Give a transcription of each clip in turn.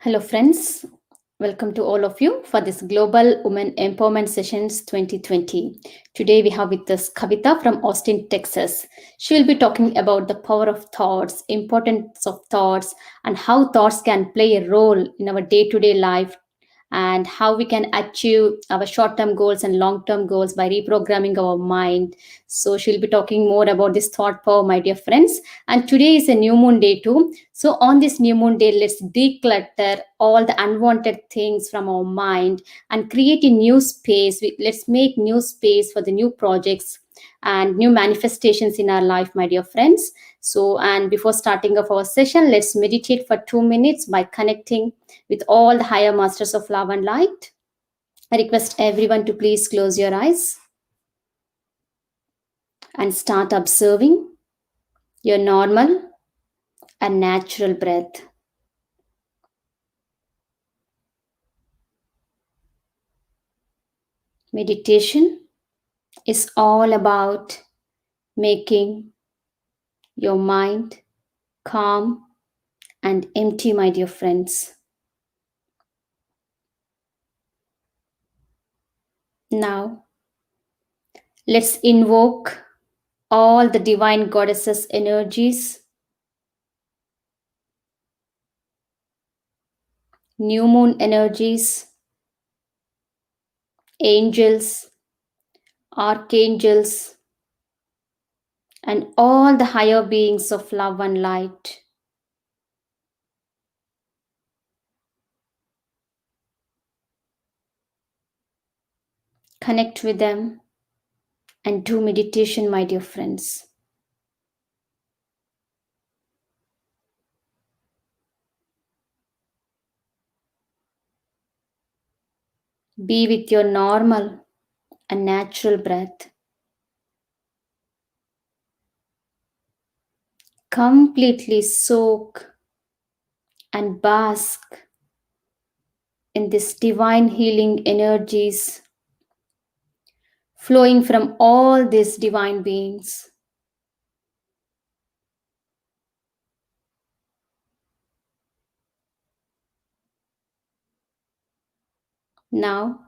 Hello, friends. Welcome to all of you for this Global Women Empowerment Sessions 2020. Today we have with us Kavitha from Austin, Texas. She will be talking about the power of thoughts, importance of thoughts, and how thoughts can play a role in our day-to-day life and how we can achieve our short-term goals and long-term goals by reprogramming our mind. So she'll be talking more about this thought power, my dear friends. And today is a new moon day too. So on this new moon day, let's declutter all the unwanted things from our mind and create a new space. Let's make new space for the new projects and new manifestations in our life, my dear friends. So, and before starting of our session, let's meditate for 2 minutes by connecting with all the higher masters of love and light. I request everyone to please close your eyes and start observing your normal and natural breath. Meditation is all about making your mind calm and empty, my dear friends. Now, let's invoke all the divine goddesses' energies, new moon energies, angels, archangels, and all the higher beings of love and light. Connect with them and do meditation, my dear friends. Be with your normal and natural breath. Completely soak and bask in this divine healing energies flowing from all these divine beings. Now,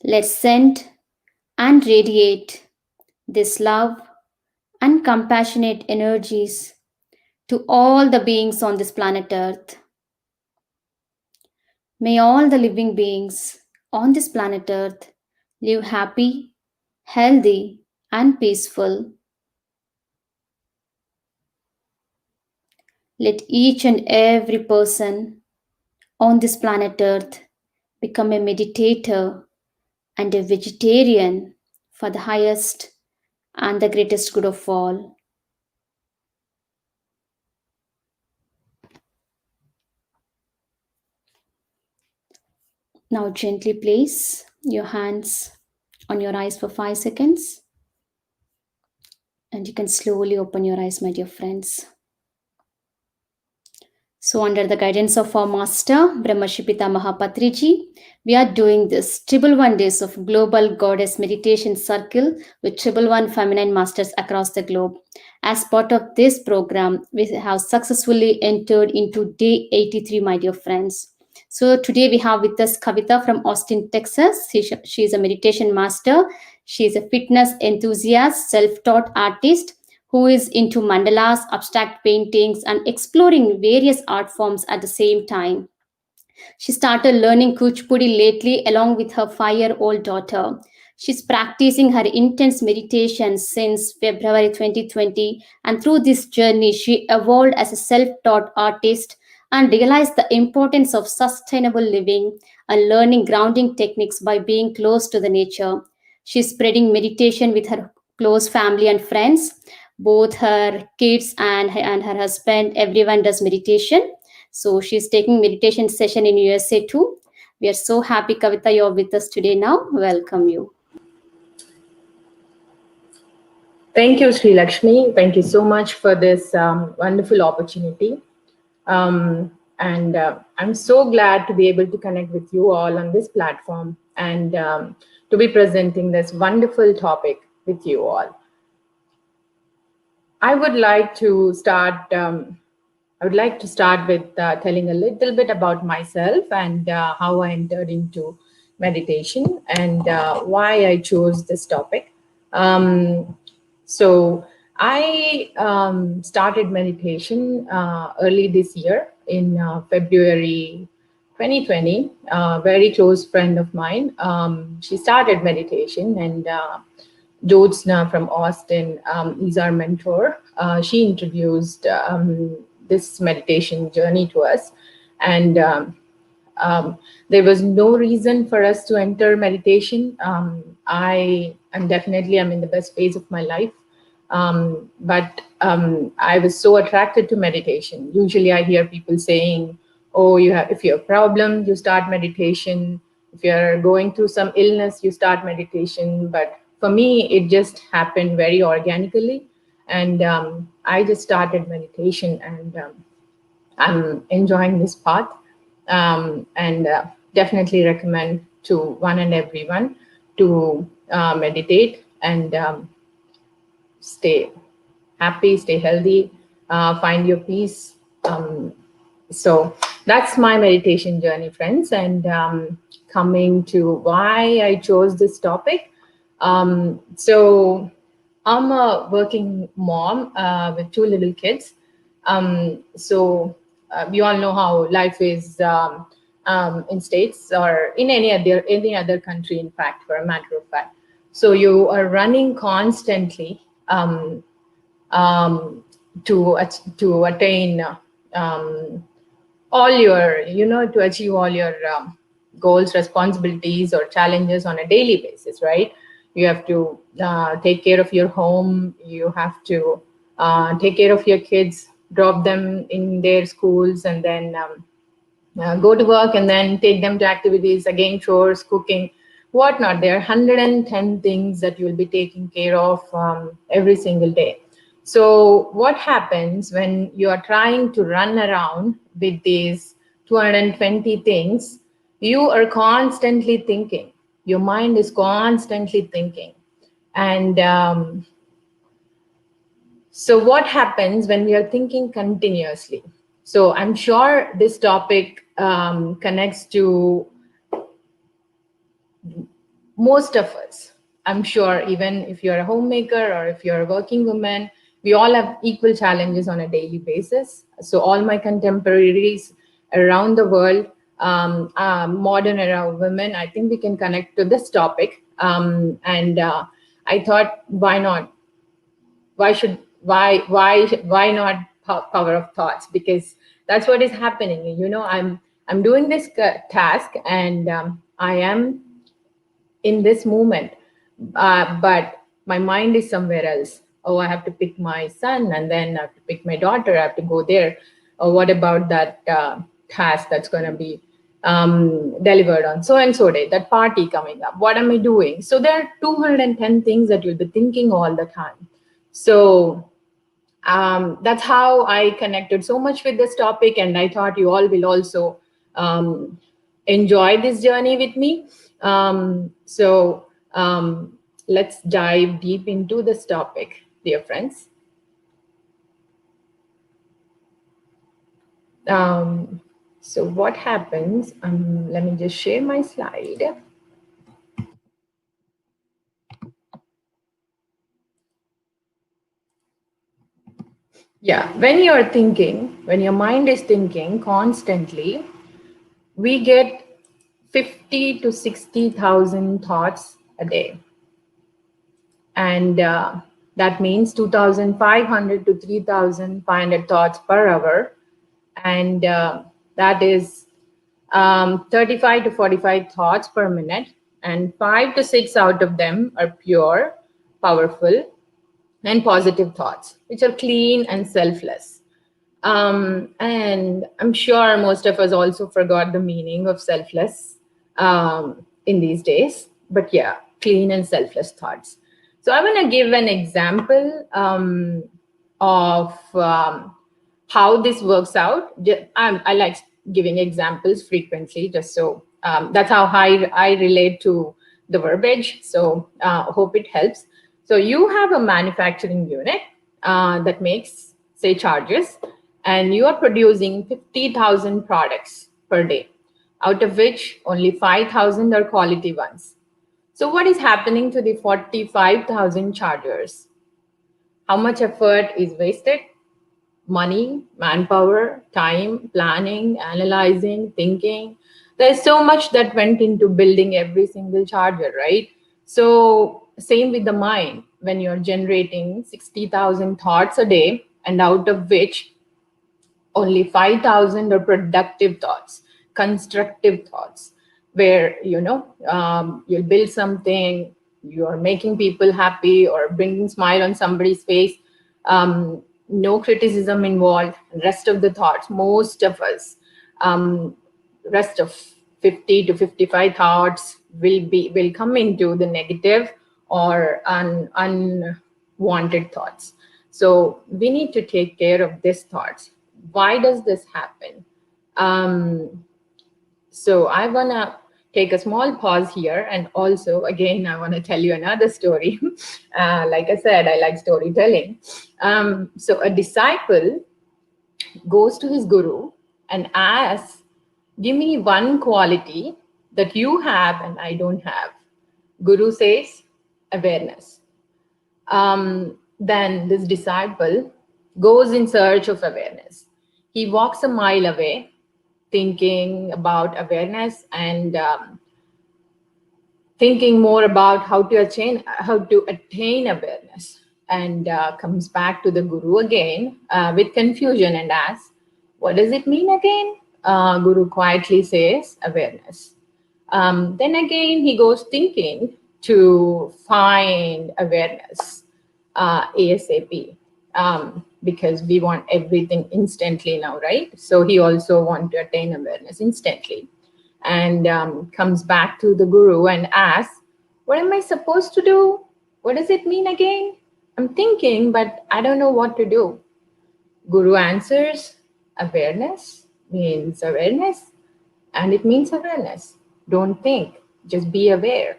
let's send and radiate this love and compassionate energies to all the beings on this planet Earth. May all the living beings on this planet Earth live happy, healthy, and peaceful. Let each and every person on this planet Earth become a meditator and a vegetarian for the highest and the greatest good of all. Now, gently place your hands on your eyes for 5 seconds, and you can slowly open your eyes, my dear friends. So, under the guidance of our master, Brahmashipita Mahapatriji, we are doing this triple 1 days of Global Goddess Meditation Circle with triple 1 feminine masters across the globe. As part of this program, we have successfully entered into day 83, my dear friends. So, today we have with us Kavitha from Austin, Texas. She is a meditation master. She is a fitness enthusiast, self taught artist who is into mandalas, abstract paintings, and exploring various art forms at the same time. She started learning Kuchipudi lately along with her 5-year-old daughter. She's practicing her intense meditation since February 2020, and through this journey, she evolved as a self taught artist and realized the importance of sustainable living and learning grounding techniques by being close to the nature. She's spreading meditation with her close family and friends. Both her kids and her husband, everyone does meditation. So she's taking meditation session in USA too. We are so happy, Kavitha, you're with us today now. Welcome you. Thank you, Sri Lakshmi. Thank you so much for this wonderful opportunity. And I'm so glad to be able to connect with you all on this platform and to be presenting this wonderful topic with you all. I would like to start I would like to start with telling a little bit about myself and how I entered into meditation and why I chose this topic. Um, so, I started meditation early this year in February 2020. A very close friend of mine, she started meditation, and Jyotsna from Austin is our mentor. She introduced this meditation journey to us, and there was no reason for us to enter meditation. I am definitely I'm in the best phase of my life, but I was so attracted to meditation. Usually, I hear people saying, "Oh, if you have a problem, you start meditation. If you're going through some illness, you start meditation." But for me, it just happened very organically, and I just started meditation, and I'm enjoying this path, and definitely recommend to one and everyone to meditate and stay happy, stay healthy, find your peace. So that's my meditation journey, friends. And coming to why I chose this topic. So I'm a working mom with two little kids. So we all know how life is in states or in any other country, in fact, for a matter of fact. So you are running constantly um, to attain all your to achieve all your goals, responsibilities, or challenges on a daily basis, right? You have to take care of your home, you have to take care of your kids, drop them in their schools, and then go to work, and then take them to activities, again chores, cooking, whatnot. There are 110 things that you'll be taking care of every single day. So what happens when you are trying to run around with these 220 things? You are constantly thinking, your mind is constantly thinking. And so, what happens when we are thinking continuously? So, I'm sure this topic connects to most of us. I'm sure, even if you're a homemaker or if you're a working woman, we all have equal challenges on a daily basis. So, all my contemporaries around the world, modern era women, I think we can connect to this topic. And I thought, why not? Why not power of thoughts? Because that's what is happening. I'm doing this task, and I am in this moment, but my mind is somewhere else. Oh, I have to pick my son, and then I have to pick my daughter, I have to go there. Or what about that task that's going to be delivered on so and so day, that party coming up, what am I doing? So there are 210 things that you'll be thinking all the time. So that's how I connected so much with this topic, and I thought you all will also um, enjoy this journey with me. So let's dive deep into this topic, dear friends. So what happens? Let me just share my slide. Yeah, when your mind is thinking constantly, we get 50 to 60,000 thoughts a day. And that means 2,500 to 3,500 thoughts per hour. And that is 35 to 45 thoughts per minute. And 5 to 6 out of them are pure, powerful, and positive thoughts, which are clean and selfless. And I'm sure most of us also forgot the meaning of selfless in these days. But yeah, clean and selfless thoughts. So I want to give an example of how this works out. I like giving examples frequently, just so that's how I relate to the verbiage. So hope it helps. So you have a manufacturing unit that makes, say, chargers, and you are producing 50,000 products per day, out of which only 5,000 are quality ones. So what is happening to the 45,000 chargers? How much effort is wasted? Money, manpower, time, planning, analyzing, thinking. There's so much that went into building every single charger, right? So, same with the mind. When you're generating 60,000 thoughts a day, and out of which only 5,000 are productive thoughts, constructive thoughts, where you'll build something, you're making people happy or bringing smile on somebody's face, no criticism involved. Rest of the thoughts, most of us, rest of 50 to 55 thoughts will come into the negative or unwanted thoughts. So we need to take care of these thoughts. Why does this happen? So I want to take a small pause here, and also again I want to tell you another story. Like I said, I like storytelling. So a disciple goes to his guru and asks, give me one quality that you have and I don't have. Guru says, awareness. Then this disciple goes in search of awareness. He walks a mile away thinking about awareness and thinking more about how to attain awareness, and comes back to the guru again with confusion and asks, what does it mean again? Guru quietly says, awareness. Then again he goes thinking to find awareness ASAP, because we want everything instantly now, right? So he also wants to attain awareness instantly, and comes back to the guru and asks, what am I supposed to do? What does it mean again? I'm thinking, but I don't know what to do. Guru answers, awareness means awareness, and it means awareness. Don't think, just be aware.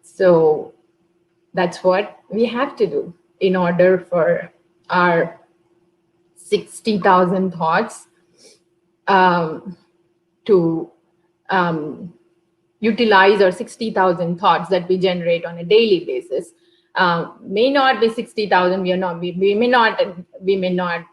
So that's what we have to do in order for our 60,000 thoughts to utilize our 60,000 thoughts that we generate on a daily basis. May not be 60,000. We may not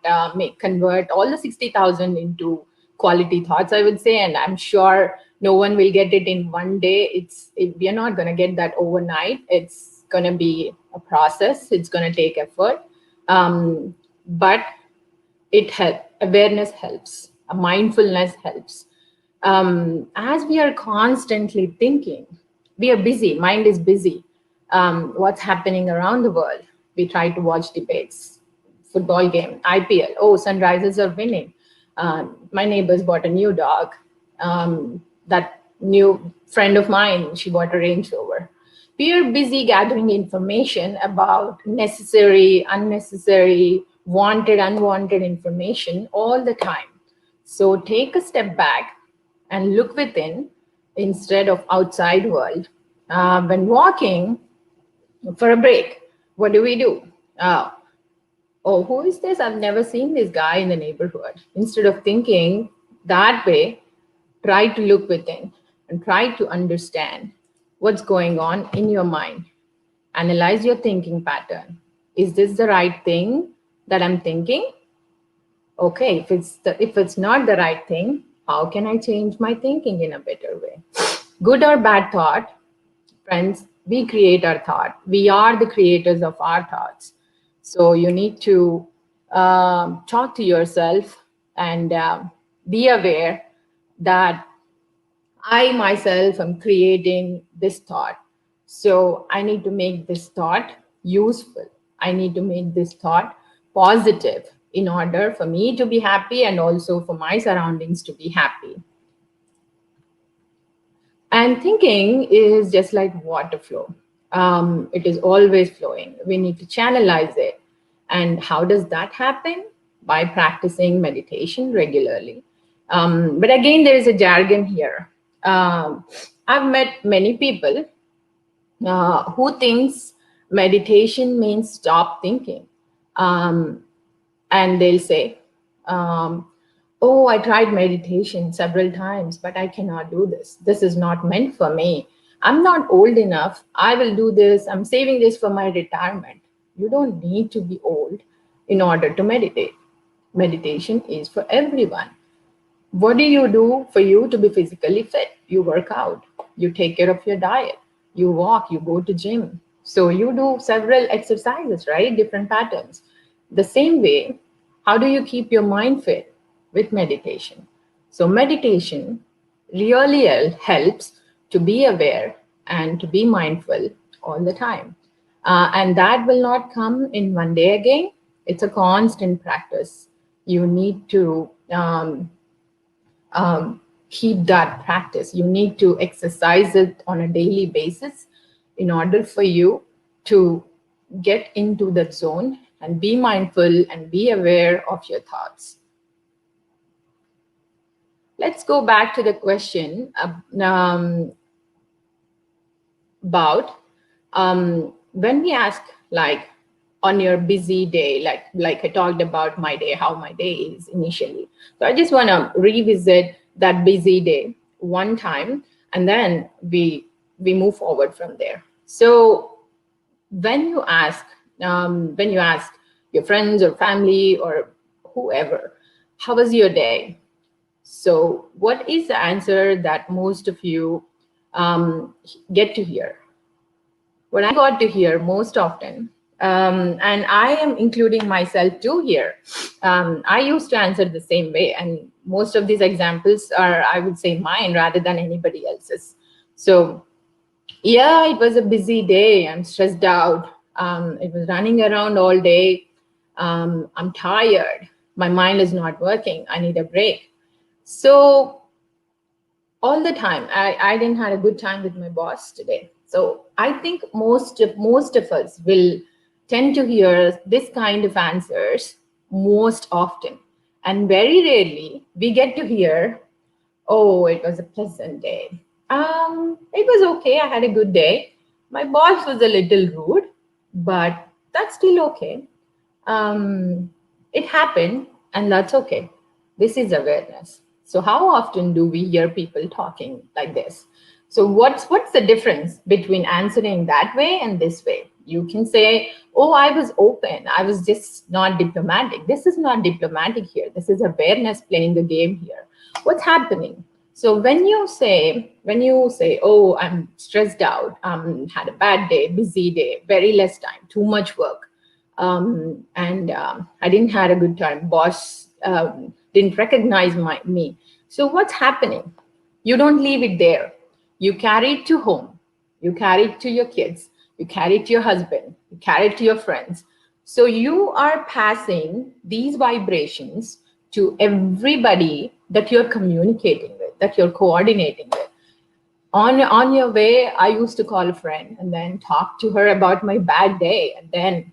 convert all the 60,000 into quality thoughts, I would say, and I'm sure no one will get it in one day. We are not going to get that overnight. It's going to be a process. It's going to take effort, but it helps. Awareness helps. Mindfulness helps. As we are constantly thinking, we are busy, mind is busy. What's happening around the world? We try to watch debates, football game, IPL. Oh, Sunrisers are winning. My neighbors bought a new dog. That new friend of mine, she bought a Range Rover. We are busy gathering information about necessary, unnecessary, wanted, unwanted information all the time. So take a step back and look within instead of outside world. When walking for a break, what do? Oh, who is this? I've never seen this guy in the neighborhood. Instead of thinking that way, try to look within and try to understand what's going on in your mind. Analyze your thinking pattern. Is this the right thing that I'm thinking? Okay, if it's not the right thing, how can I change my thinking in a better way? Good or bad thought, friends, we create our thought. We are the creators of our thoughts. So you need to talk to yourself and be aware that I myself am creating this thought. So I need to make this thought useful. I need to make this thought positive in order for me to be happy and also for my surroundings to be happy. And thinking is just like water flow. It is always flowing. We need to channelize it. And how does that happen? By practicing meditation regularly. But again, there is a jargon here. I've met many people who thinks meditation means stop thinking. And they'll say, Oh, I tried meditation several times, but I cannot do this. This is not meant for me. I'm not old enough. I will do this. I'm saving this for my retirement. You don't need to be old in order to meditate. Meditation is for everyone. What do you do for you to be physically fit? You work out, you take care of your diet, you walk, you go to gym. So you do several exercises, right? Different patterns. The same way, how do you keep your mind fit? With meditation. So meditation really helps to be aware and to be mindful all the time. And that will not come in one day again. It's a constant practice. You need to keep that practice. You need to exercise it on a daily basis in order for you to get into that zone and be mindful and be aware of your thoughts. Let's go back to the question about when we ask, like, on your busy day, like I talked about my day, how my day is initially. So I just want to revisit that busy day one time, and then we move forward from there. So when you ask your friends or family or whoever, how was your day? So what is the answer that most of you get to hear? What I got to hear most often, and I am including myself too here. I used to answer the same way, and most of these examples are, I would say, mine rather than anybody else's. So, yeah, it was a busy day. I'm stressed out. It was running around all day. I'm tired. My mind is not working. I need a break. So all the time, I didn't have a good time with my boss today. So I think most of us will tend to hear this kind of answers most often, and very rarely we get to hear, oh, it was a pleasant day. It was okay. I had a good day. My boss was a little rude, but that's still okay. um, it happened, and that's okay. This is awareness. So how often do we hear people talking like this? So what's the difference between answering that way and this way? You can say, oh, I was open, I was just not diplomatic. This is not diplomatic here. This is awareness playing the game here. What's happening? So when you say, oh, I'm stressed out, had a bad day, busy day, very less time, too much work, and I didn't have a good time. Boss didn't recognize me. So what's happening? You don't leave it there. You carry it to home. You carry it to your kids. You carry it to your husband. You carry it to your friends. So you are passing these vibrations to everybody that you're communicating with, that you're coordinating with. On your way, I used to call a friend and then talk to her about my bad day, and then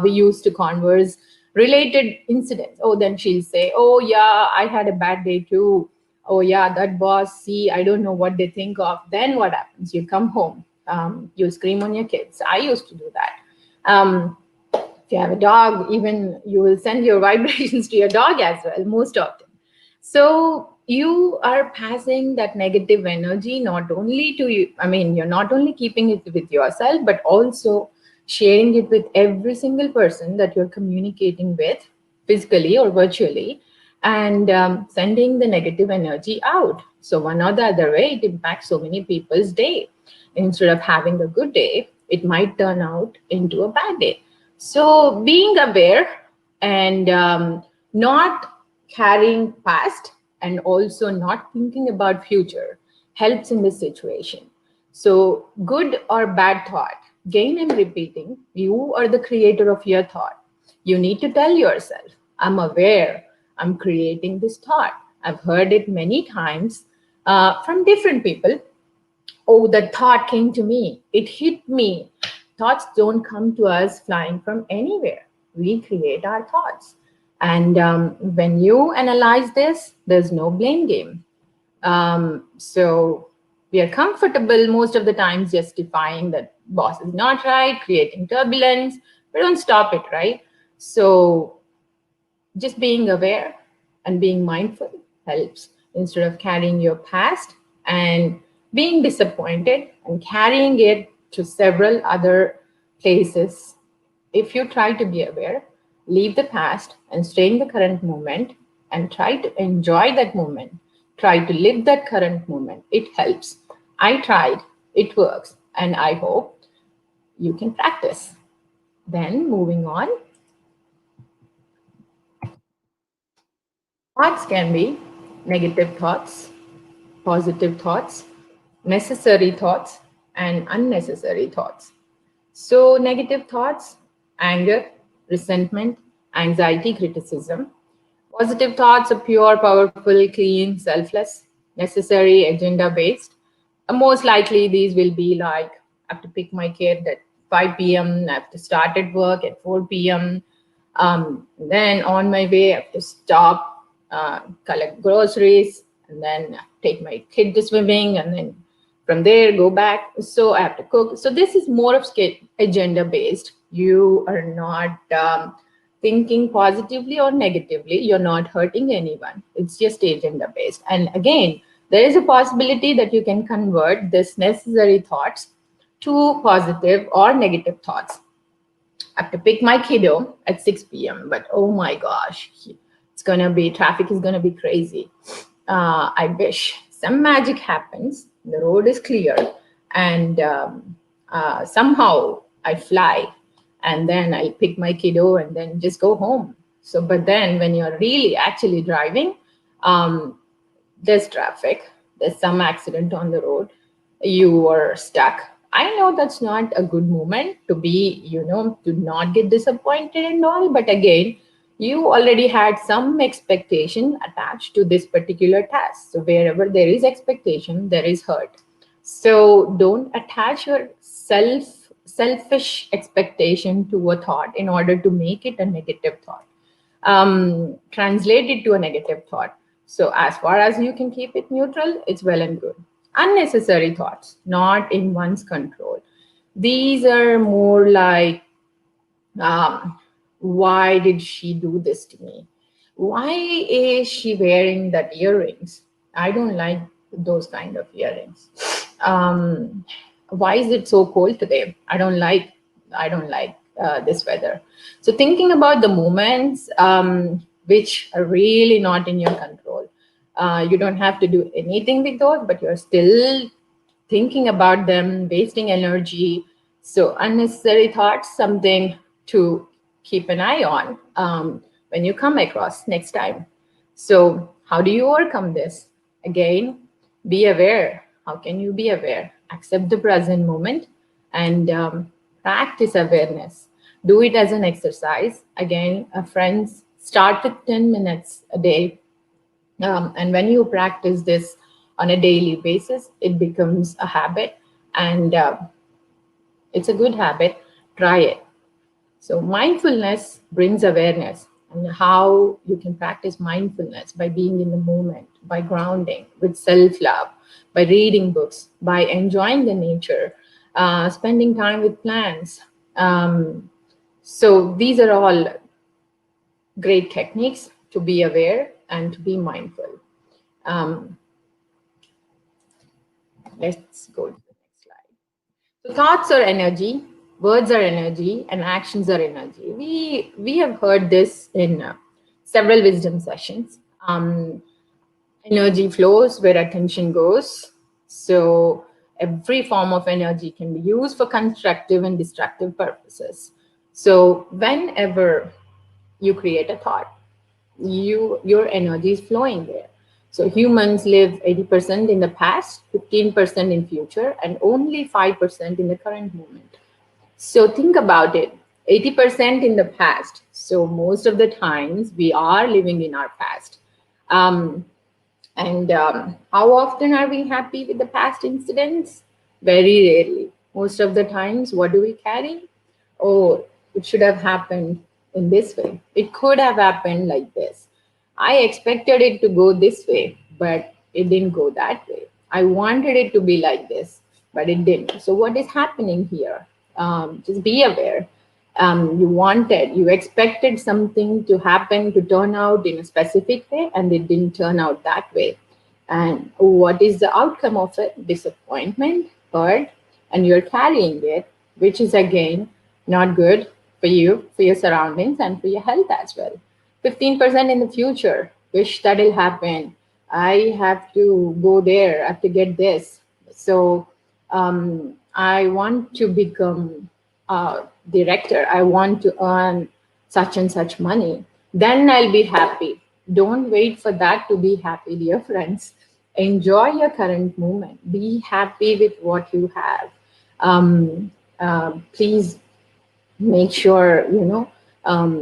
we used to converse related incidents. Oh, then she'll say, oh yeah, I had a bad day too. Oh yeah, that boss, see, I don't know what they think of. Then what happens? You come home, you scream on your kids. I used to do that. If you have a dog, even you will send your vibrations to your dog as well, most often. So you are passing that negative energy not only to you, I mean, you're not only keeping it with yourself, but also sharing it with every single person that you're communicating with, physically or virtually, and sending the negative energy out. So one or the other way, it impacts so many people's day. Instead of having a good day, it might turn out into a bad day. So being aware and not carrying past and also not thinking about future helps in this situation. So good or bad thought, again I'm repeating, you are the creator of your thought. You need to tell yourself, I'm aware, I'm creating this thought. I've heard it many times from different people. Oh, that thought came to me, it hit me. Thoughts don't come to us flying from anywhere. We create our thoughts. And when you analyze this, there's no blame game. So we are comfortable most of the times justifying that boss is not right, creating turbulence. We don't stop it, right? So just being aware and being mindful helps. Instead of carrying your past and being disappointed and carrying it to several other places, if you try to be aware, leave the past and stay in the current moment and try to enjoy that moment, try to live that current moment, it helps. I tried, it works, and I hope you can practice. Then, moving on, thoughts can be negative thoughts, positive thoughts, necessary thoughts, and unnecessary thoughts. So, negative thoughts, anger, resentment, anxiety, criticism. Positive thoughts are pure, powerful, clean, selfless, necessary, agenda based. Most likely, these will be like I have to pick my kid at 5 p.m., I have to start at work at 4 p.m. Then on my way, I have to stop, collect groceries, and then take my kid to swimming, and then from there go back. So I have to cook. So this is more of agenda based. You are not thinking positively or negatively. You're not hurting anyone. It's just agenda based. And again, there is a possibility that you can convert this necessary thoughts to positive or negative thoughts. I have to pick my kiddo at 6 p.m. But oh my gosh, traffic is gonna be crazy. I wish some magic happens, the road is clear, and somehow I fly, and then I pick my kiddo and then just go home. So, but then when you're really actually driving, um, there's traffic, there's some accident on the road, you are stuck. I know that's not a good moment to be, to not get disappointed and all, but again, you already had some expectation attached to this particular task. So wherever there is expectation, there is hurt. So don't attach your selfish expectation to a thought in order to make it a negative thought. Translate it to a negative thought. So, as far as you can keep it neutral, it's well and good. Unnecessary thoughts, not in one's control. These are more like, why did she do this to me? Why is she wearing that earrings? I don't like those kind of earrings. Why is it so cold today? I don't like this weather. So thinking about the moments which are really not in your control. You don't have to do anything with those, but you're still thinking about them, wasting energy. So unnecessary thoughts, something to keep an eye on when you come across next time. So how do you overcome this? Again, be aware. How can you be aware? Accept the present moment and practice awareness. Do it as an exercise. Again, friends, start with 10 minutes a day, and when you practice this on a daily basis, it becomes a habit, and it's a good habit. Try it. So, mindfulness brings awareness, and how you can practice mindfulness by being in the moment, by grounding with self love, by reading books, by enjoying the nature, spending time with plants. So, these are all great techniques to be aware and to be mindful. Um, let's go to the next slide. So thoughts are energy, words are energy, and actions are energy. We have heard this in several wisdom sessions. Energy flows where attention goes. So every form of energy can be used for constructive and destructive purposes. So whenever you create a thought, your energy is flowing there. So humans live 80% in the past, 15% in future, and only 5% in the current moment. So think about it, 80% in the past. So most of the times we are living in our past. And how often are we happy with the past incidents? Very rarely. Most of the times, what do we carry? Oh, it should have happened in this way. It could have happened like this. I expected it to go this way, but it didn't go that way. I wanted it to be like this, but it didn't. So, what is happening here? Just be aware. You expected something to happen, to turn out in a specific way, and it didn't turn out that way. And what is the outcome of it? Disappointment, hurt, and you're carrying it, which is again not good for you, for your surroundings, and for your health as well. 15% in the future, wish that'll happen. I have to go there, I have to get this. So I want to become a director. I want to earn such and such money. Then I'll be happy. Don't wait for that to be happy, dear friends. Enjoy your current moment. Be happy with what you have. Please make sure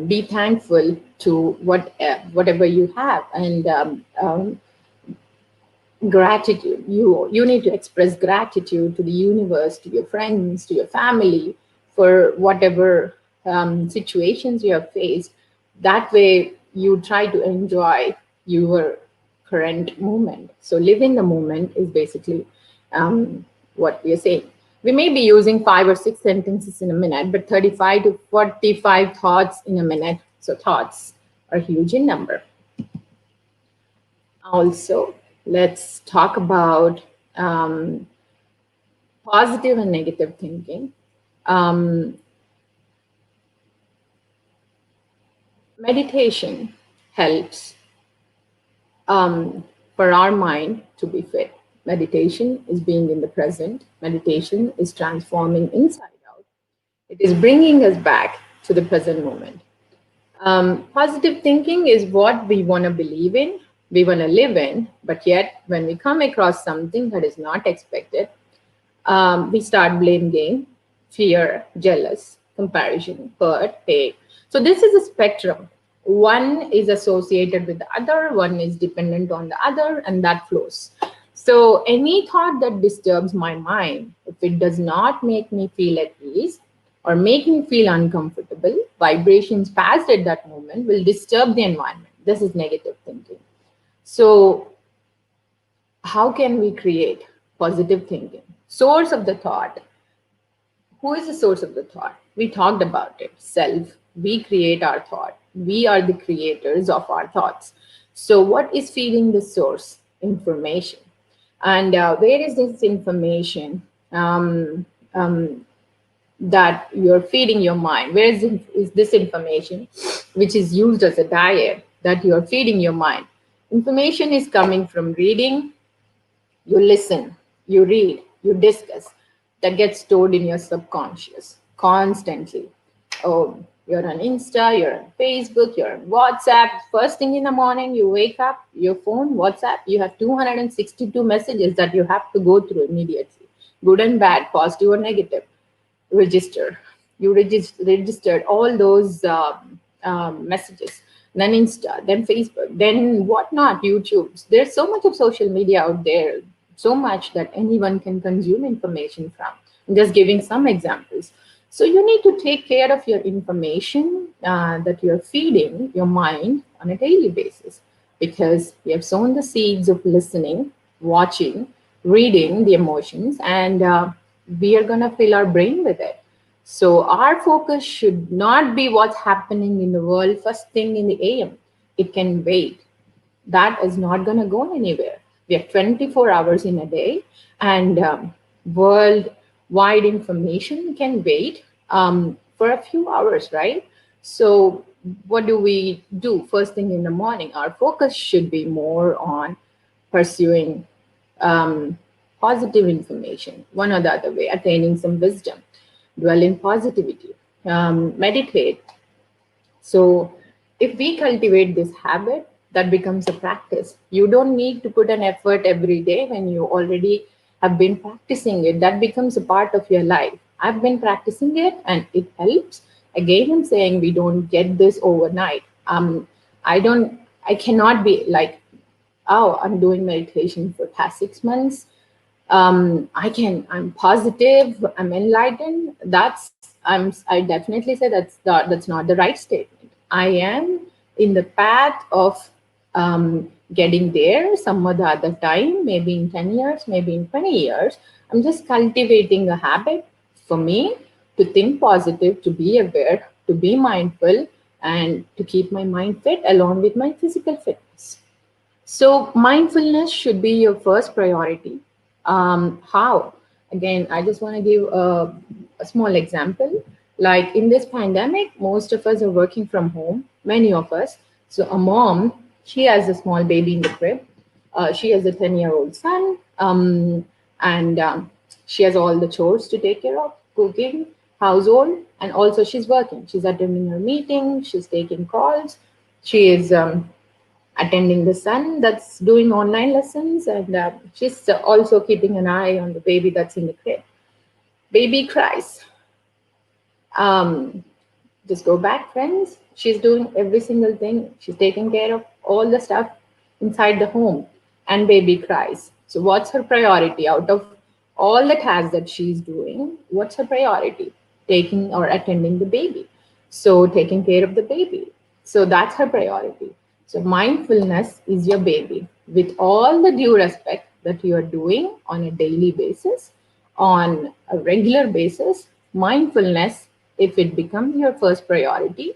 be thankful to whatever you have, and gratitude. You need to express gratitude to the universe, to your friends, to your family, for whatever situations you have faced. That way you try to enjoy your current moment. So live in the moment is basically what we are saying. We may be using 5 or 6 sentences in a minute, but 35 to 45 thoughts in a minute. So thoughts are huge in number. Also, let's talk about positive and negative thinking. Um, Meditation helps for our mind to be fit. Meditation is being in the present. Meditation is transforming inside out. It is bringing us back to the present moment. Positive thinking is what we want to believe in, we want to live in, but yet when we come across something that is not expected, we start blame game, fear, jealous, comparison, hurt, pain. So this is a spectrum. One is associated with the other, one is dependent on the other, and that flows. So any thought that disturbs my mind, if it does not make me feel at ease or make me feel uncomfortable, vibrations passed at that moment will disturb the environment. This is negative thinking. So how can we create positive thinking? Source of the thought. Who is the source of the thought? We talked about it. Self. We create our thought. We are the creators of our thoughts. So what is feeding the source? Information. And where is this information that you're feeding your mind? Where is this information which is used as a diet that you're feeding your mind? Information is coming from reading. You listen, you read, you discuss. That gets stored in your subconscious constantly. Oh, you're on Insta, you're on Facebook, you're on WhatsApp. First thing in the morning, you wake up, your phone, WhatsApp, you have 262 messages that you have to go through immediately. Good and bad, positive or negative. Register. You registered all those messages. Then Insta, then Facebook, then whatnot, YouTube. There's so much of social media out there, so much that anyone can consume information from. I'm just giving some examples. So you need to take care of your information that you're feeding your mind on a daily basis, because we have sown the seeds of listening, watching, reading the emotions, and we are going to fill our brain with it. So our focus should not be what's happening in the world first thing in the AM. It can wait. That is not going to go anywhere. We have 24 hours in a day, and worldwide information can wait for a few hours, right? So what do we do first thing in the morning? Our focus should be more on pursuing positive information, one or the other way, attaining some wisdom, dwell in positivity, meditate. So if we cultivate this habit, that becomes a practice. You don't need to put an effort every day when you already have been practicing it. That becomes a part of your life. I've been practicing it and it helps. Again, I'm saying we don't get this overnight. I cannot be like, oh, I'm doing meditation for past 6 months. I'm positive, I'm enlightened. I definitely say that's not the right statement. I am in the path of getting there some other time, maybe in 10 years, maybe in 20 years. I'm just cultivating a habit for me to think positive, to be aware, to be mindful, and to keep my mind fit along with my physical fitness. So mindfulness should be your first priority. How? Again, I just want to give a small example. Like in this pandemic, most of us are working from home, many of us. So a mom, she has a small baby in the crib. She has a 10-year-old son, and she has all the chores to take care of, cooking, household, and also she's working. She's attending her meetings, she's taking calls, she is attending the son that's doing online lessons, and she's also keeping an eye on the baby that's in the crib. Baby cries. um, just go back, friends. She's doing every single thing. She's taking care of all the stuff inside the home, and baby cries. So, what's her priority out of all the tasks that she's doing? What's her priority? Taking or attending the baby. So, taking care of the baby. So, that's her priority. So, mindfulness is your baby with all the due respect that you are doing on a daily basis, on a regular basis. Mindfulness, if it becomes your first priority,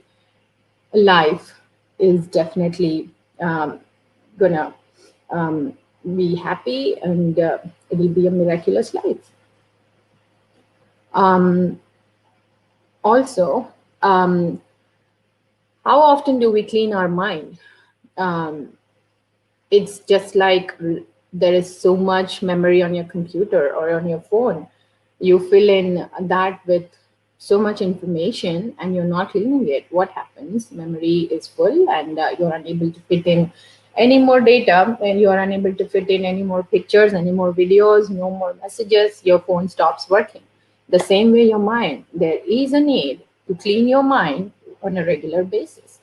life is definitely gonna um, be happy, and it will be a miraculous life. Um, Also, how often do we clean our mind? Um, it's just like there is so much memory on your computer or on your phone. You fill in that with so much information and you're not cleaning it. What happens? Memory is full, and you're unable to fit in any more data, and you're unable to fit in any more pictures, any more videos, no more messages. Your phone stops working. The same way your mind, there is a need to clean your mind on a regular basis.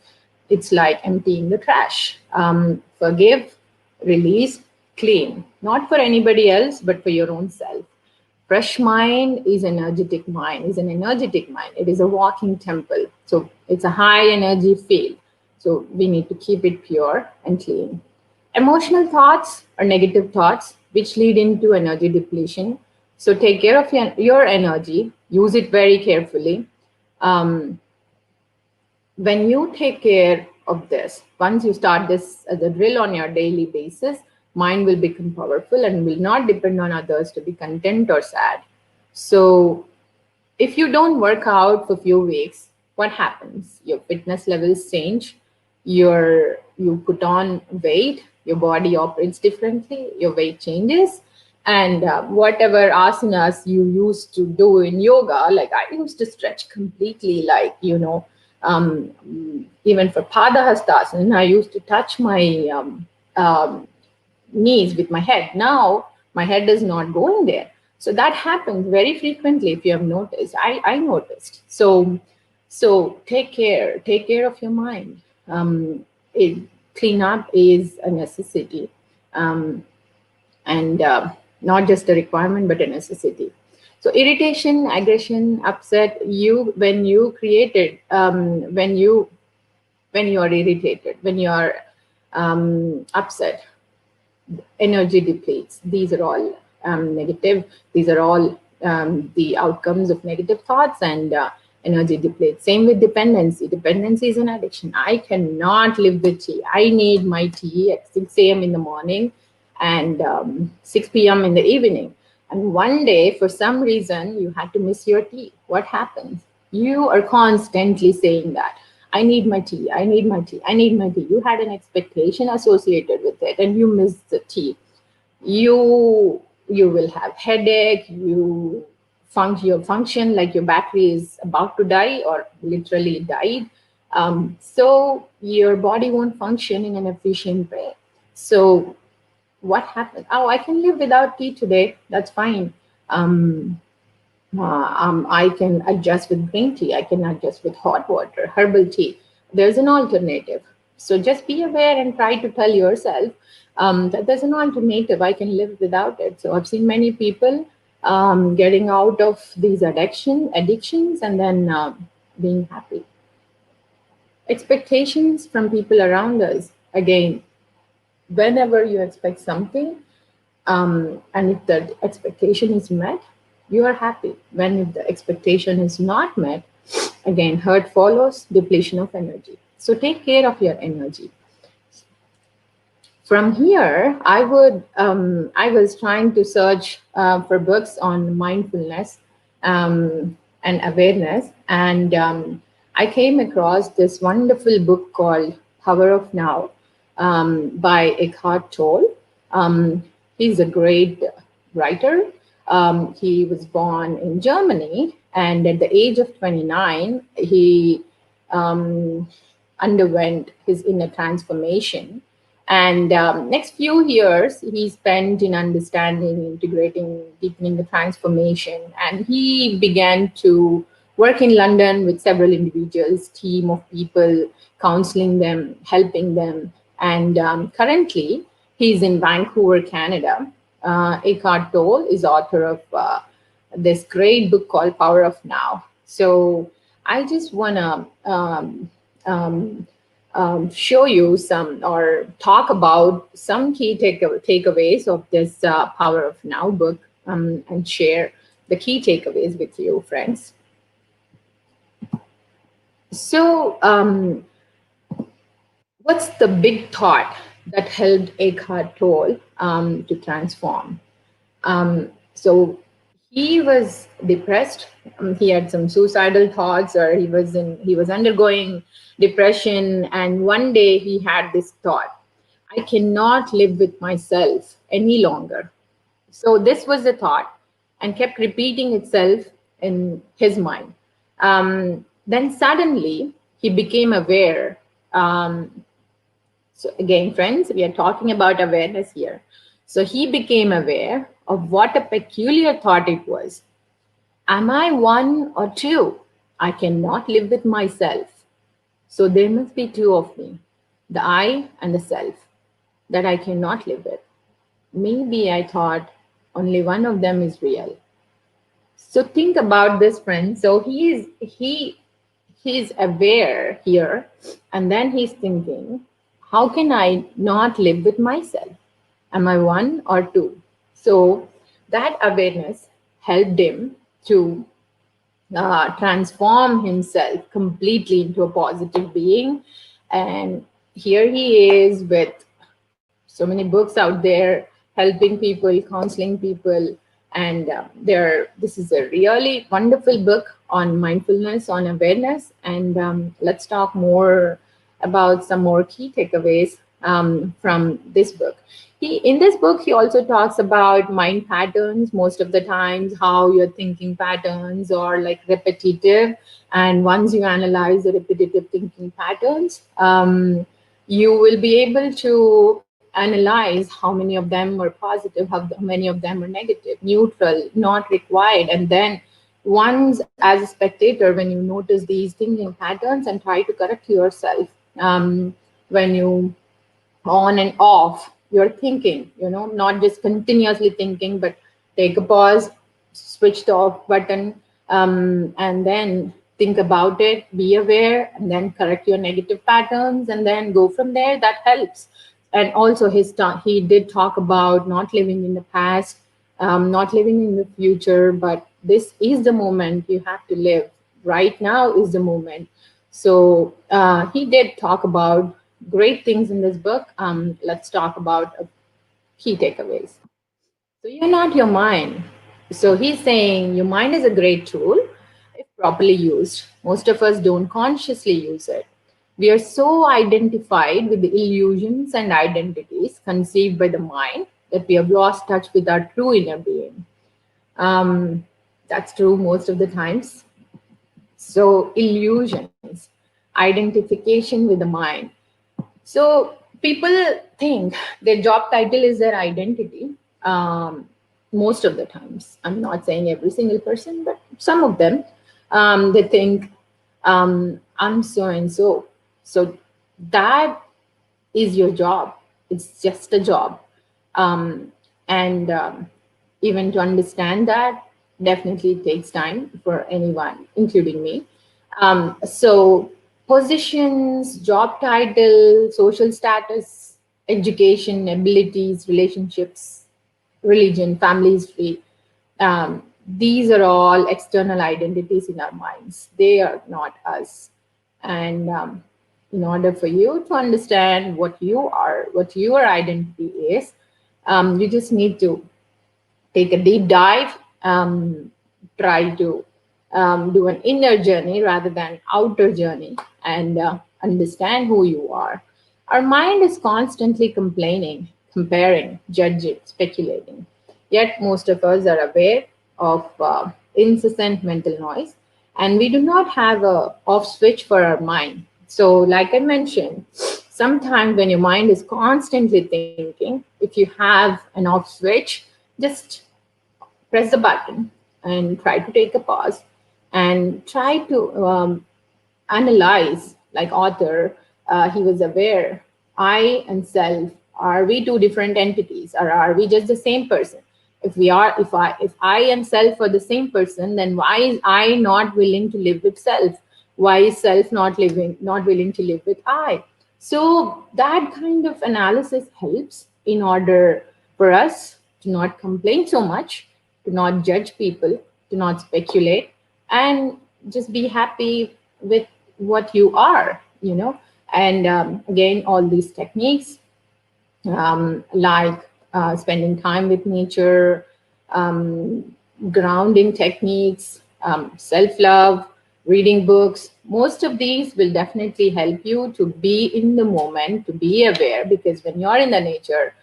It's like emptying the trash. Forgive, release, clean. Not for anybody else, but for your own self. Fresh mind is energetic mind, is an energetic mind. It is a walking temple. So it's a high energy field. So we need to keep it pure and clean. Emotional thoughts are negative thoughts, which lead into energy depletion. So take care of your energy, use it very carefully. Um, when you take care of this, once you start this as a drill on your daily basis, mind will become powerful and will not depend on others to be content or sad. So if you don't work out for a few weeks, what happens? Your fitness levels change, you put on weight, your body operates differently, your weight changes, and whatever asanas you used to do in yoga, like I used to stretch completely, like even for Padahastasana, I used to touch my um, knees with my head. Now my head is not going there. So that happens very frequently. If you have noticed, I noticed. So take care of your mind. It, Cleanup is a necessity, um, and not just a requirement, but a necessity. So irritation, aggression, upset. You when you created when you are irritated, when you are upset, energy depletes. These are all negative. These are all the outcomes of negative thoughts, and energy depletes. Same with dependency. Dependency is an addiction. I cannot live with tea. I need my tea at 6 a.m. in the morning and 6 p.m. in the evening. And one day, for some reason, you had to miss your tea. What happens? You are constantly saying that. I need my tea, I need my tea, I need my tea. You had an expectation associated with it and you missed the tea. You will have headache, your function like your battery is about to die or literally died. So your body won't function in an efficient way. So what happened? Oh, I can live without tea today. That's fine. I can adjust with green tea. I can adjust with hot water, herbal tea. There's an alternative. So just be aware and try to tell yourself that there's an alternative. I can live without it. So I've seen many people getting out of these addictions, and then being happy. Expectations from people around us. Again, whenever you expect something, and if that expectation is met, you are happy. When if the expectation is not met, again, hurt follows, depletion of energy. So take care of your energy. From here, I was trying to search for books on mindfulness and awareness, and I came across this wonderful book called Power of Now by Eckhart Tolle. He's a great writer. He was born in Germany, and at the age of 29, he um, underwent his inner transformation. And next few years, he spent in understanding, integrating, deepening the transformation. And he began to work in London with several individuals, team of people, counseling them, helping them. And currently, he's in Vancouver, Canada. Eckhart Tolle is author of this great book called Power of Now. So I just want to um, show you some or talk about some key takeaways of this Power of Now book and share the key takeaways with you, friends. So, what's the big thought that helped Eckhart Tolle to transform? So he was depressed. He had some suicidal thoughts, or he was undergoing depression. And one day he had this thought: I cannot live with myself any longer. So this was the thought, and kept repeating itself in his mind. Then suddenly he became aware. So again, friends, we are talking about awareness here. So he became aware of what a peculiar thought it was. Am I one or two? I cannot live with myself. So there must be two of me, the I and the self, that I cannot live with. Maybe I thought only one of them is real. So think about this, friend. So he's aware here, and then he's thinking, how can I not live with myself? Am I one or two? So that awareness helped him to transform himself completely into a positive being. And here he is with so many books out there helping people, counseling people. And this is a really wonderful book on mindfulness, on awareness. And let's talk more about some more key takeaways from this book. In this book, he also talks about mind patterns. Most of the times, how your thinking patterns are like repetitive. And once you analyze the repetitive thinking patterns, you will be able to analyze how many of them were positive, how many of them were negative, neutral, not required. And then once as a spectator, when you notice these thinking patterns and try to correct yourself, when you on and off your thinking, not just continuously thinking, but take a pause, switch the off button, and then think about it, be aware, and then correct your negative patterns, and then go from there. That helps. And also he did talk about not living in the past, not living in the future, but this is the moment you have to live. Right now is the moment. So he did talk about great things in this book. Let's talk about key takeaways. So you're not your mind. So he's saying your mind is a great tool if properly used. Most of us don't consciously use it. We are so identified with the illusions and identities conceived by the mind that we have lost touch with our true inner being. That's true most of the times. So illusions, identification with the mind. So people think their job title is their identity. Most of the times, I'm not saying every single person, but some of them, they think I'm so and so. So that is your job. It's just a job. And even to understand that definitely takes time for anyone, including me. So positions, job title, social status, education, abilities, relationships, religion, family history, these are all external identities in our minds. They are not us. And in order for you to understand what you are, what your identity is, you just need to take a deep dive, try to do an inner journey rather than outer journey, and understand who you are. Our mind is constantly complaining, comparing, judging, speculating. Yet most of us are aware of incessant mental noise, and we do not have a off switch for our mind. So, like I mentioned, sometimes when your mind is constantly thinking, if you have an off switch, just press the button and try to take a pause and try to analyze. Like author, he was aware, I and self, are we two different entities, or are we just the same person? If we are, if I and self are the same person, then why is I not willing to live with self? Why is self not willing to live with I? So that kind of analysis helps in order for us to not complain so much, to not judge people, to not speculate, and just be happy with what you are, you know. And again, all these techniques, like spending time with nature, um, grounding techniques, self love, reading books. Most of these will definitely help you to be in the moment, to be aware, because when you're in the nature,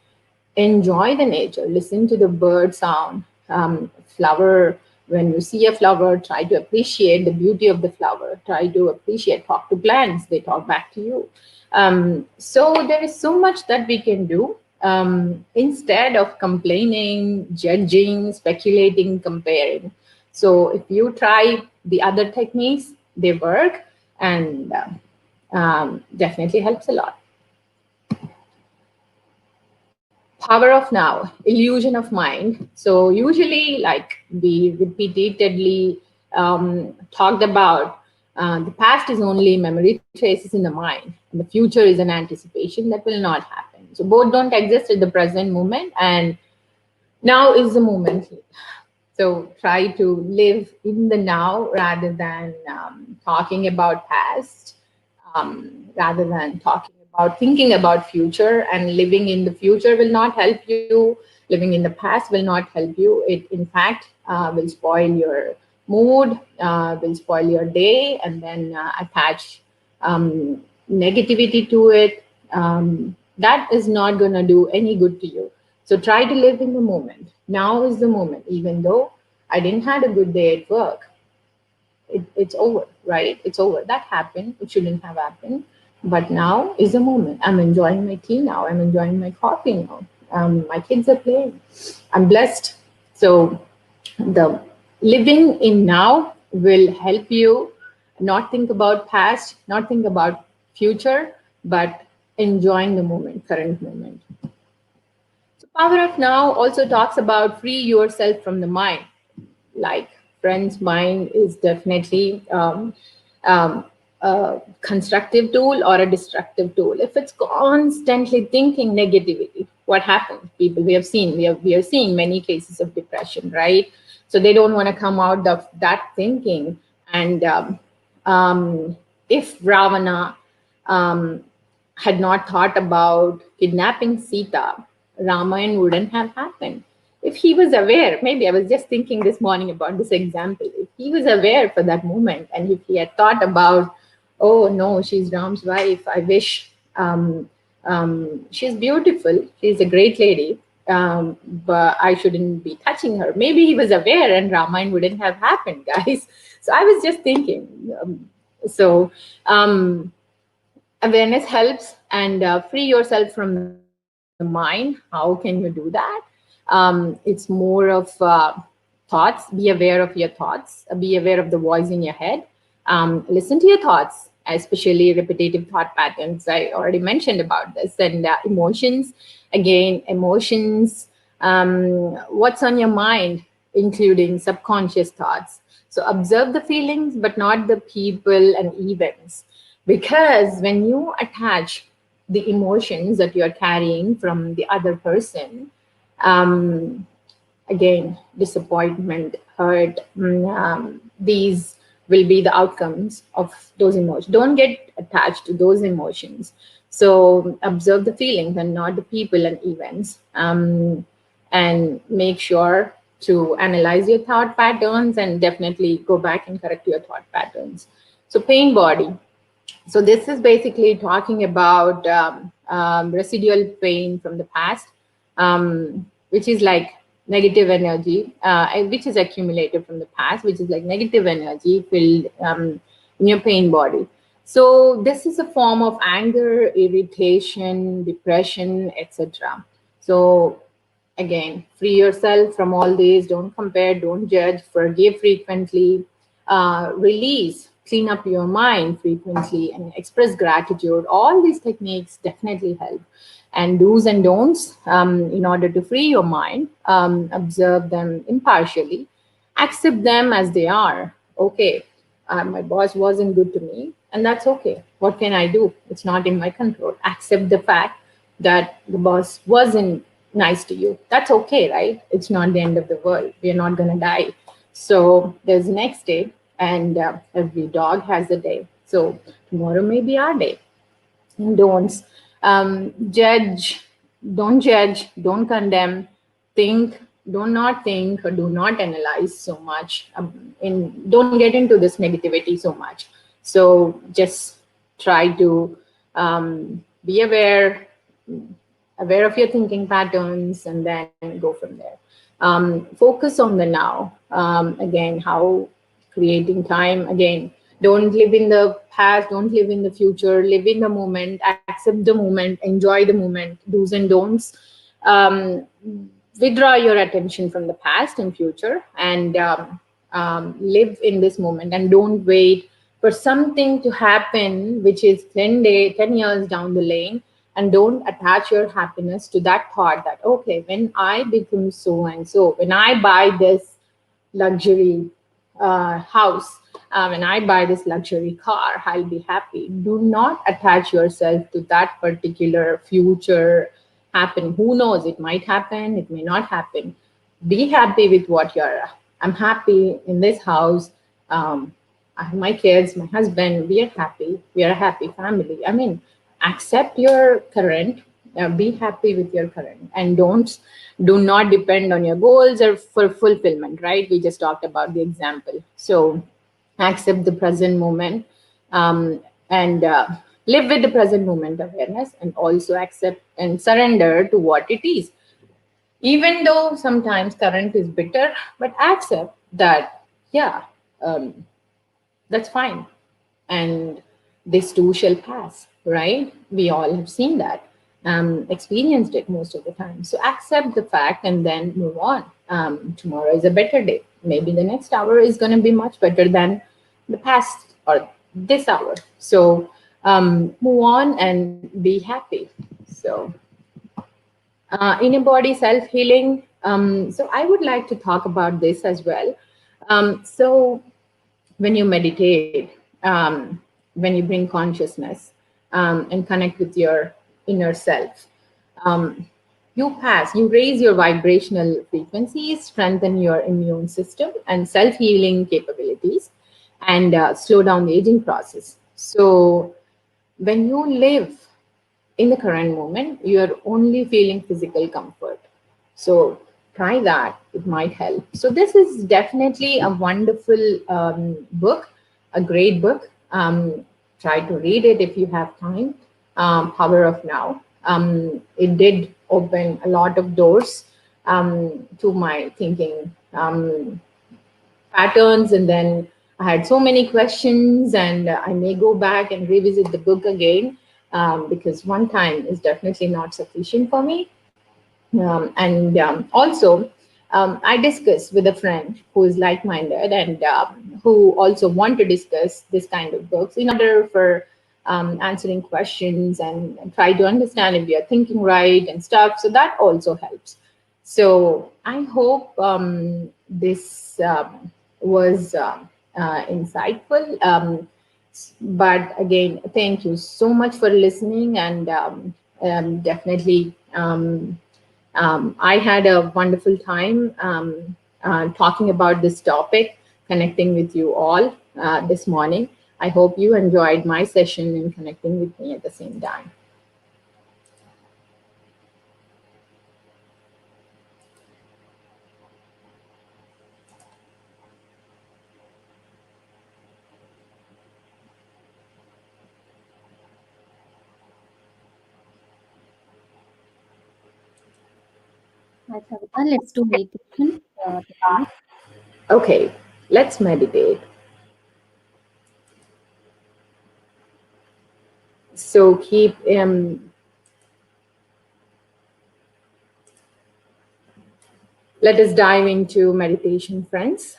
enjoy the nature, listen to the bird sound, flower. When you see a flower, try to appreciate the beauty of the flower, try to appreciate, talk to plants, they talk back to you. So there is so much that we can do, instead of complaining, judging, speculating, comparing. So if you try the other techniques, they work, and definitely helps a lot. Power of now, illusion of mind. So usually, like we repeatedly talked about, the past is only memory traces in the mind, and the future is an anticipation that will not happen. So both don't exist at the present moment, and now is the moment. So try to live in the now rather than talking about past, rather than talking about thinking about future. And living in the future will not help you. Living in the past will not help you. It, in fact, will spoil your mood, will spoil your day, and then attach negativity to it. That is not going to do any good to you. So try to live in the moment. Now is the moment. Even though I didn't had a good day at work, it's over, right? It's over. That happened. It shouldn't have happened. But now is the moment. I'm enjoying my tea now. I'm enjoying my coffee now. My kids are playing. I'm blessed. So the living in now will help you not think about past, not think about future, but enjoying the moment, current moment. So power of now also talks about free yourself from the mind. Like friend's mind is definitely um, a constructive tool or a destructive tool. If it's constantly thinking negativity, what happens? People, we have seen, we are seeing many cases of depression, right? So they don't want to come out of that thinking. And if Ravana um, had not thought about kidnapping Sita, Ramayana wouldn't have happened. If he was aware, maybe I was just thinking this morning about this example, if he was aware for that moment, and if he had thought about, oh no, she's Ram's wife, I wish, she's beautiful, she's a great lady, but I shouldn't be touching her. Maybe he was aware and Ramayana wouldn't have happened, guys. So I was just thinking. So awareness helps, and free yourself from the mind. How can you do that? It's more of thoughts. Be aware of your thoughts, be aware of the voice in your head. Listen to your thoughts, especially repetitive thought patterns. I already mentioned about this. And emotions, again, emotions, what's on your mind, including subconscious thoughts. So observe the feelings, but not the people and events. Because when you attach the emotions that you're carrying from the other person, um, again, disappointment, hurt, these will be the outcomes of those emotions. Don't get attached to those emotions. So observe the feelings and not the people and events. And make sure to analyze your thought patterns and definitely go back and correct your thought patterns. So pain body. So this is basically talking about residual pain from the past, which is like negative energy, which is accumulated from the past, which is like negative energy filled in your pain body. So this is a form of anger, irritation, depression, etc. So again, free yourself from all these. Don't compare, don't judge, forgive frequently, release, clean up your mind frequently, and express gratitude. All these techniques definitely help. And do's and don'ts, in order to free your mind, observe them impartially, accept them as they are. Okay, my boss wasn't good to me, and that's okay. What can I do? It's not in my control. Accept the fact that the boss wasn't nice to you. That's okay, right? It's not the end of the world. We're not going to die. So there's next day, and every dog has a day. So tomorrow may be our day. Don'ts. Judge, don't judge, don't condemn, think, do not think, or do not analyze so much. Don't get into this negativity so much. So just try to be aware of your thinking patterns, and then go from there. Focus on the now. Again, how creating time. Again, don't live in the past, don't live in the future, live in the moment, accept the moment, enjoy the moment. Do's and don'ts. Um, Withdraw your attention from the past and future, and live in this moment, and don't wait for something to happen which is 10 years down the lane. And don't attach your happiness to that thought that, okay, when I become so and so, when I buy this luxury house, and I buy this luxury car, I'll be happy. Do not attach yourself to that particular future happen. Who knows? It might happen, it may not happen. Be happy with what you're. I'm happy in this house. I have my kids, my husband. We are happy. We are a happy family. I mean, accept your current, be happy with your current, and do not depend on your goals or for fulfillment, right? We just talked about the example. So accept the present moment, and live with the present moment awareness, and also accept and surrender to what it is. Even though sometimes current is bitter, but accept that, yeah, um, that's fine. And this too shall pass, right? We all have seen that, experienced it most of the time. So accept the fact and then move on. Tomorrow is a better day. Maybe the next hour is going to be much better than the past or this hour. So move on and be happy. So inner body self healing. So I would like to talk about this as well. So when you meditate, when you bring consciousness, and connect with your inner self, you raise your vibrational frequencies, strengthen your immune system and self healing capabilities, and slow down the aging process. So when you live in the current moment, you're only feeling physical comfort. So try that, it might help. So this is definitely a wonderful book, a great book. Try to read it if you have time. Power of Now. It did open a lot of doors to my thinking patterns, and then I had so many questions, and I may go back and revisit the book again, because one time is definitely not sufficient for me. And also, I discussed with a friend who is like-minded, and who also want to discuss this kind of books in order for answering questions, and try to understand if we are thinking right and stuff. So that also helps. So I hope this was insightful. But again, thank you so much for listening, and definitely I had a wonderful time talking about this topic, connecting with you all this morning. I hope you enjoyed my session and connecting with me at the same time. Hi, Kavitha. Let's do meditation. Okay, let's meditate. So let us dive into meditation, friends.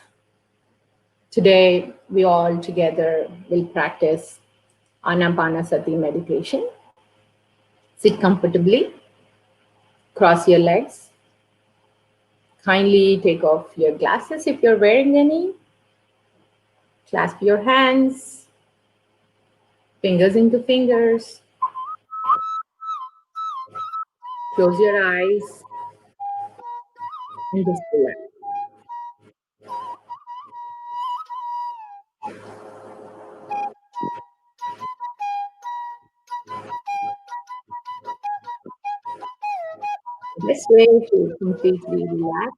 Today, we all together will practice Anapanasati meditation. Sit comfortably, cross your legs. Kindly take off your glasses if you're wearing any. Clasp your hands, fingers into fingers. Close your eyes and just relax. The best way to completely relax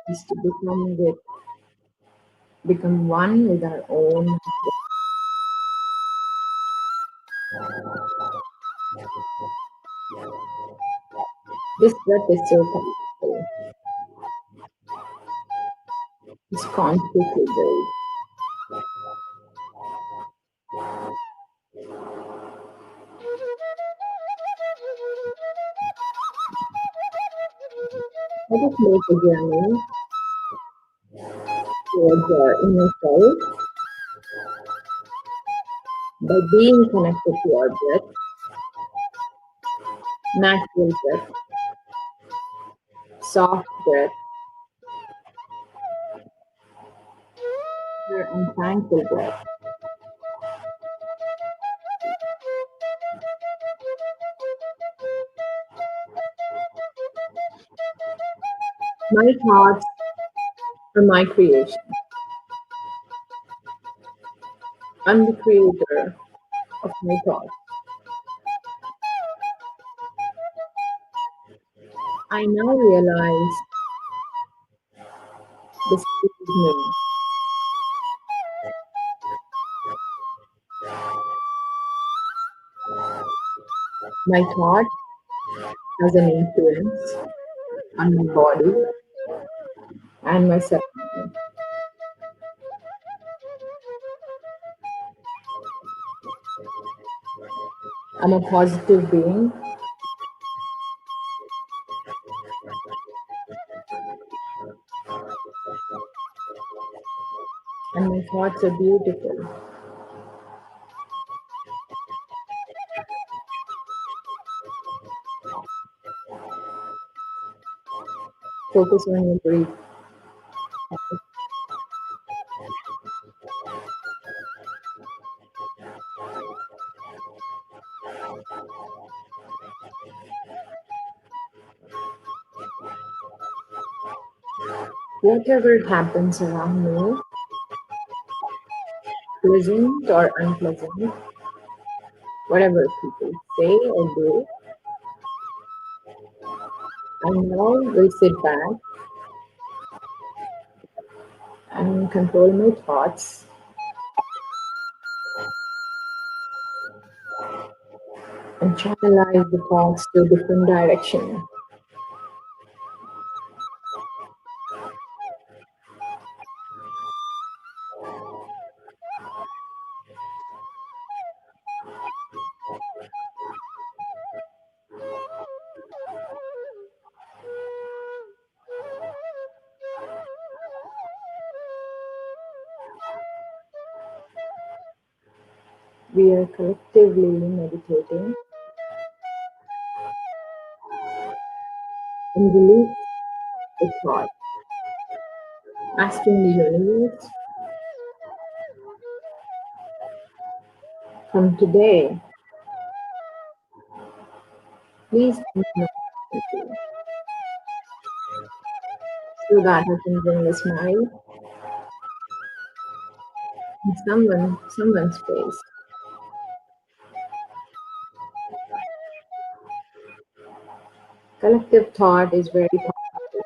is to become one with our own. This breath is so powerful. It's consciously built. Let us make a journey towards our inner self by being connected to our breath, natural breath, soft breath, and thankful breath. My thoughts are my creation. I'm the creator of my thoughts. I now realize this is me. My thought has an influence on my body and my surroundings. I'm a positive being, and my thoughts are beautiful. Focus on your breath. Whatever happens around me, pleasant or unpleasant, whatever people say or do, I now will sit back and control my thoughts and channelize the thoughts to a different direction. We are collectively meditating and release the thought, asking the universe from today, please Okay. So that I can bring a smile in someone's face. Collective thought is very powerful.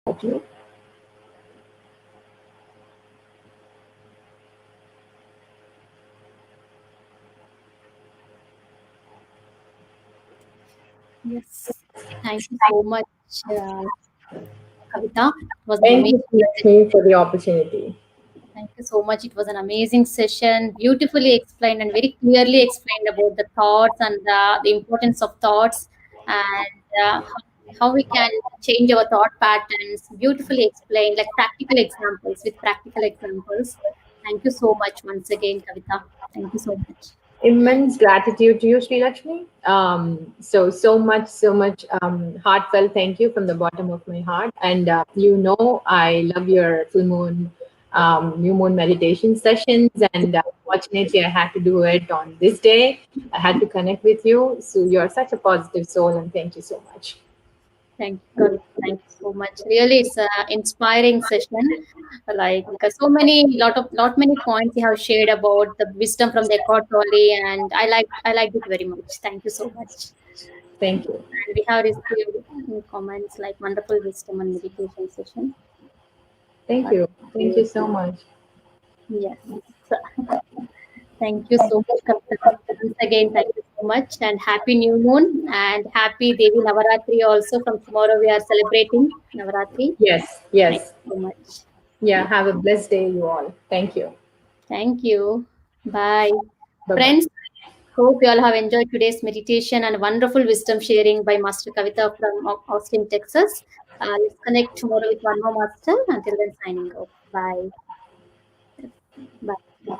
Okay. Yes. Thank you so much, Kavita. It was an Thank you, amazing Lakshmi, for the opportunity. Thank you so much. It was an amazing session, beautifully explained and very clearly explained about the thoughts and the importance of thoughts and how we can change our thought patterns. Beautifully explained, like practical examples with practical examples. Thank you so much once again, Kavita. Thank you so much. Immense gratitude to you, Sri Lakshmi. So much heartfelt thank you from the bottom of my heart. And I love your full moon, new moon meditation sessions. And fortunately, I had to do it on this day. I had to connect with you. So you're such a positive soul, and thank you so much. Thank you, Kavita. Thank you so much. Really, it's an inspiring session. Like lot many points you have shared about the wisdom from the Eckhart Tolle, and I liked it very much. Thank you so much. Thank you. And we have received comments like wonderful wisdom and meditation session. Thank you. Thank you Okay. so much. Yes. Thank you so much, Kavita. Once again, thank you so much, and happy new moon and happy Devi Navaratri also. From tomorrow, we are celebrating Navaratri. Yes, Thank yes. you so much. Yeah, have a blessed day, you all. Thank you. Thank you. Bye. Bye bye. Friends, hope you all have enjoyed today's meditation and wonderful wisdom sharing by Master Kavita from Austin, Texas. Let's connect tomorrow with one more master. Until then, signing off. Bye. Bye.